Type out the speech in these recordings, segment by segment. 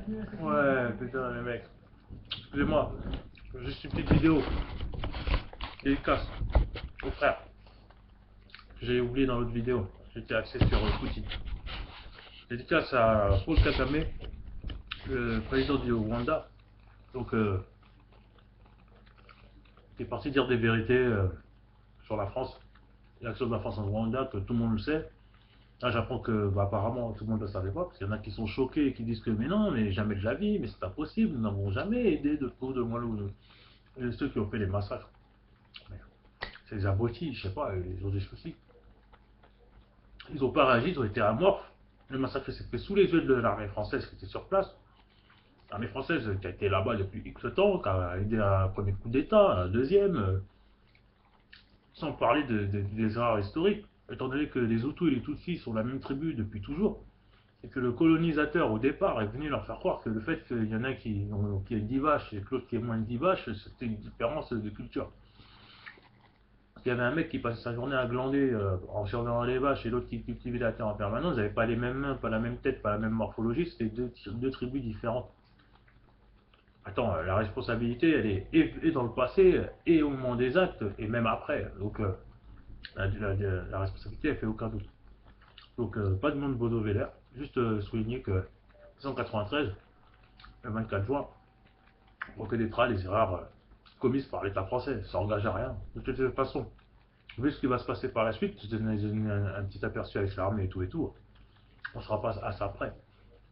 Ouais, putain, les mecs. Excusez-moi, juste une petite vidéo. Dédicace au frère. J'ai oublié dans l'autre vidéo. J'étais axé sur Poutine. Dédicace à Paul Kagame, le président du Rwanda. Donc, qui est parti dire des vérités sur la France, l'action de la France en Rwanda, que tout le monde le sait. Là, j'apprends que, bah, apparemment, tout le monde ne le savait pas, parce qu'il y en a qui sont choqués et qui disent que, mais non, mais jamais de la vie, mais c'est impossible, nous n'avons jamais aidé de peau de moelle ceux qui ont fait les massacres. C'est des abrutis, je sais pas, ils ont des soucis. Ils ont pas réagi, ils ont été amorphes. Le massacre s'est fait sous les yeux de l'armée française qui était sur place. L'armée française qui a été là-bas depuis X temps, qui a aidé à un premier coup d'État, à un deuxième, sans parler des erreurs historiques, étant donné que les Hutus et les Tutsis sont la même tribu depuis toujours, et que le colonisateur au départ est venu leur faire croire que le fait qu'il y en a qui ait 10 vaches et que l'autre qui ait moins de 10 vaches, c'était une différence de culture. Il y avait un mec qui passait sa journée à glander en surveillant les vaches et l'autre qui cultivait la terre en permanence, ils n'avaient pas les mêmes mains, pas la même tête, pas la même morphologie, c'était deux tribus différentes. Attends, la responsabilité, elle est et dans le passé, et au moment des actes, et même après. Donc, la responsabilité, elle fait aucun doute. Donc, pas de monde Bodo Veller. Juste souligner que 1993, le 24 juin, on reconnaîtra les erreurs commises par l'État français. Ça n'engage à rien. De toute façon, vu ce qui va se passer par la suite, je donne un petit aperçu avec l'armée et tout, on sera pas à ça près.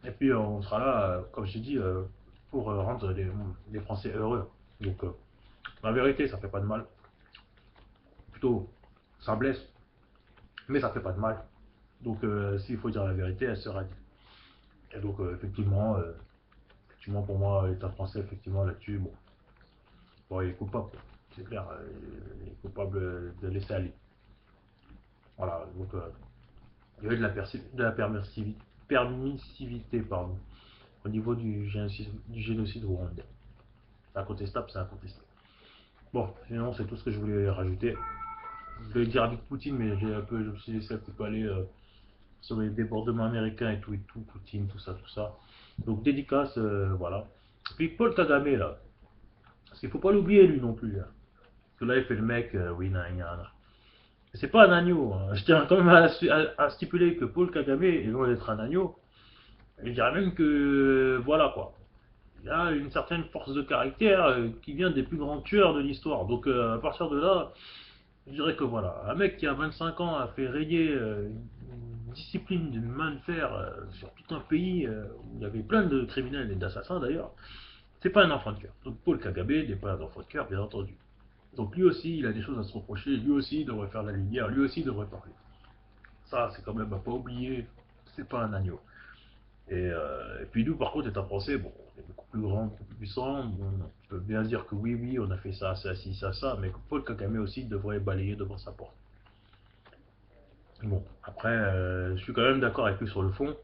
Et puis on sera là, comme j'ai dit, pour rendre les Français heureux. Donc la vérité, ça fait pas de mal. Plutôt, ça blesse, mais ça fait pas de mal. Donc s'il faut dire la vérité, elle sera dite. Et donc effectivement pour moi, l'État français, effectivement là-dessus, bon, il est coupable, c'est clair, il est coupable de laisser aller. Voilà, donc il y a eu de la permissivité, pardon, au niveau du génocide rwandais. C'est incontestable, c'est incontestable. Bon, sinon c'est tout ce que je voulais rajouter. Je voulais dire avec Poutine, mais je me suis laissé un petit peu aller sur les débordements américains et tout, Poutine, tout ça, tout ça. Donc dédicace, voilà. Puis Paul Kagame là, parce qu'il faut pas l'oublier lui non plus. Hein. Parce que là il fait le mec, oui, nan. C'est pas un agneau. Hein. Je tiens quand même à stipuler que Paul Kagame est loin d'être un agneau. Je dirais même que, voilà quoi. Il a une certaine force de caractère qui vient des plus grands tueurs de l'histoire. Donc à partir de là, je dirais que voilà, un mec qui a 25 ans a fait rayer une discipline d'une main de fer sur tout un pays où il y avait plein de criminels et d'assassins d'ailleurs. C'est pas un enfant de cœur. Donc Paul Kagame n'est pas un enfant de cœur, bien entendu. Donc lui aussi, il a des choses à se reprocher. Lui aussi, il devrait faire la lumière. Lui aussi, il devrait parler. Ça, c'est quand même à pas oublier. C'est pas un agneau. Et puis nous, par contre, étant français, bon, on est beaucoup plus grand, beaucoup plus puissant. Bon, on peut bien dire que oui, on a fait ça, ci, ça, mais Paul Kagame aussi devrait balayer devant sa porte. Bon, après, je suis quand même d'accord avec lui sur le fond,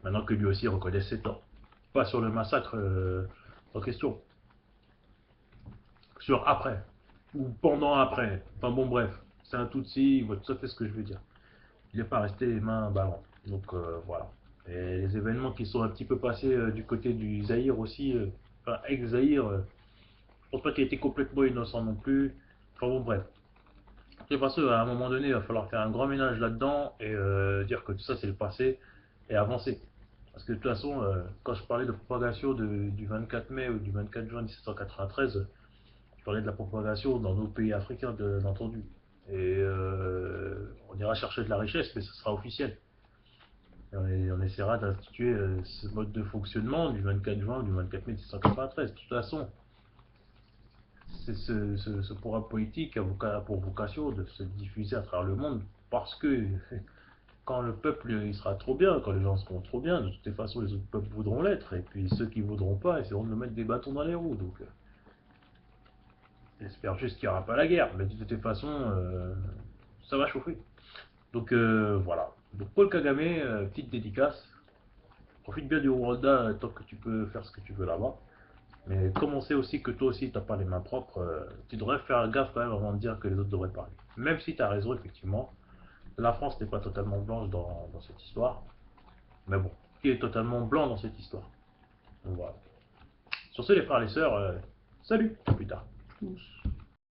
maintenant que lui aussi reconnaît ses torts. Pas sur le massacre en question, sur après, ou pendant après. Enfin bon, bref, c'est un Tutsi, il voit tout à fait ce que je veux dire. Il n'est pas resté les mains ballantes. Donc voilà. Et les événements qui sont un petit peu passés du côté du Zaïre aussi, enfin ex-Zaïre, je pense pas qu'il ait été complètement innocent non plus. Enfin bon, bref. C'est parce qu'à un moment donné, il va falloir faire un grand ménage là-dedans et dire que tout ça c'est le passé et avancer. Parce que de toute façon, quand je parlais de propagation du 24 mai ou du 24 juin 1793, je parlais de la propagation dans nos pays africains, bien entendu. Et on ira chercher de la richesse, mais ce sera officiel. Et on essaiera d'instituer ce mode de fonctionnement du 24 juin ou du 24 mai 1793. De toute façon, ce programme politique a pour vocation de se diffuser à travers le monde parce que quand le peuple il sera trop bien, quand les gens seront trop bien, de toutes les façons les autres peuples voudront l'être et puis ceux qui voudront pas essaieront de nous mettre des bâtons dans les roues. Donc j'espère juste qu'il n'y aura pas la guerre, mais de toutes les façons ça va chauffer. Donc voilà. Donc Paul Kagame, petite dédicace. Profite bien du Rwanda tant que tu peux faire ce que tu veux là-bas. Mais comme on sait aussi que toi aussi, tu n'as pas les mains propres, tu devrais faire gaffe quand même avant de dire que les autres devraient parler. Même si tu as raison, effectivement, la France n'est pas totalement blanche dans cette histoire. Mais bon, qui est totalement blanc dans cette histoire. Donc voilà. Sur ce, les frères et les sœurs, salut, à plus tard. Tous.